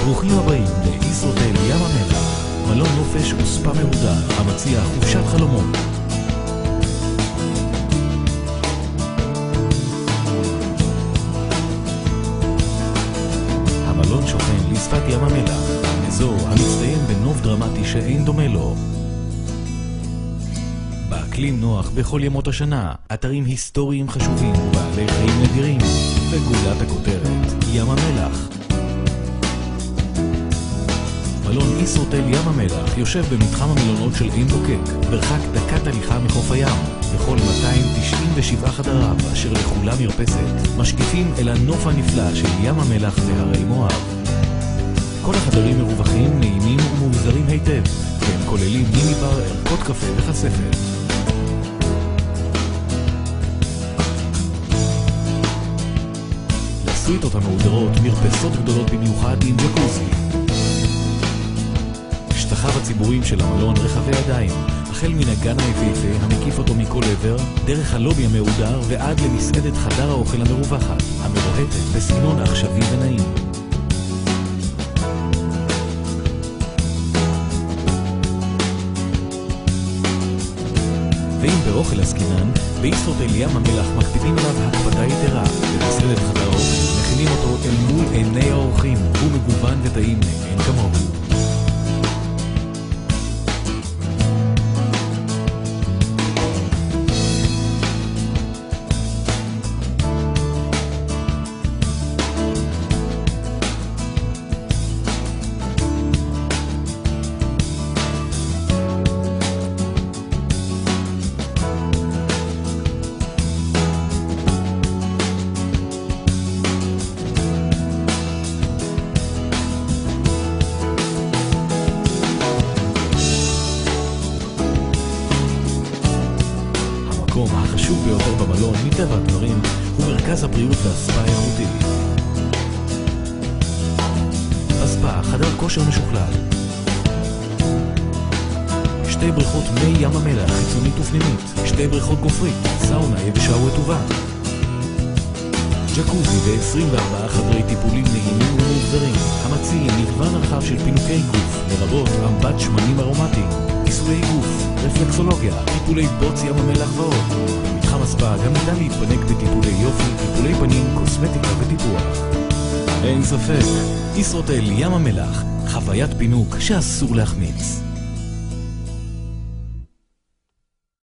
ברוכים הבאים לישרוטל ים המלח, מלון נופש וספה מהודר המציע חופשת חלומות. המלון שוכן לשפת ים המלח, אזור המצטיין בנוף דרמטי שאין דומה לו. באקלים נוח בכל ימות השנה, אתרים היסטוריים חשובים ובעלי חיים נדירים, וגולת הכותרת, ים המלח. מלון ישרוטל ים המלח יושב במתחם המלונות של עין בוקק, ברחק דקת הליכה מחוף הים, בכל 297 חדריו, אשר לכולם מרפסת, משקיפים אל הנוף הנפלא של ים המלח והרי מואב. כל החדרים מרווחים, נעימים ומאוזרים היטב, והם כוללים מיני בר, ערכות קפה וחשפת. לסוויטות המאודרות מרפסות גדולות במיוחד עם ג'קוזי. שטחיו הציבוריים של המלון רחבי ידיים, החל מן הגן היפהפה המקיף אותו מכל עבר, דרך הלובי המאודר ועד למסעדת חדר האוכל המרווחת, המרוהטת בסגנון עכשווי ונעים. ואם באוכל עסקינן, בישרוטל ים המלח מקפידים עליו הקפדה יתרה, במסעדת חדר האוכל מכינים אותו אל מול עיני האורחים, הוא מגוון וטעים מאין כמוהו. המקום החשוב ביותר במלון, מטבע הדברים, הוא מרכז הבריאות והספה האיכותי. בספה, חדר כושר משוכלל. שתי בריכות מי ים המלח, חיצונית ופנימית. שתי בריכות גופרית, סאונה יבשה ורטובה. ג'קוזי ו-24 חדרי טיפולים נעימים ומאובזרים, המציעים מגוון רחב של פינוקי גוף, לרבות אמבט שמנים ארומטיים, כיסויי גוף, רפלקסולוגיה, טיפולי בוץ ים המלח ועוד. במתחם הספה גם ניתן להתפנק בטיפולי יופי, טיפולי פנים, קוסמטיקה וטיפוח. אין ספק, ישרוטל ים המלח, חוויית פינוק שאסור להחמיץ.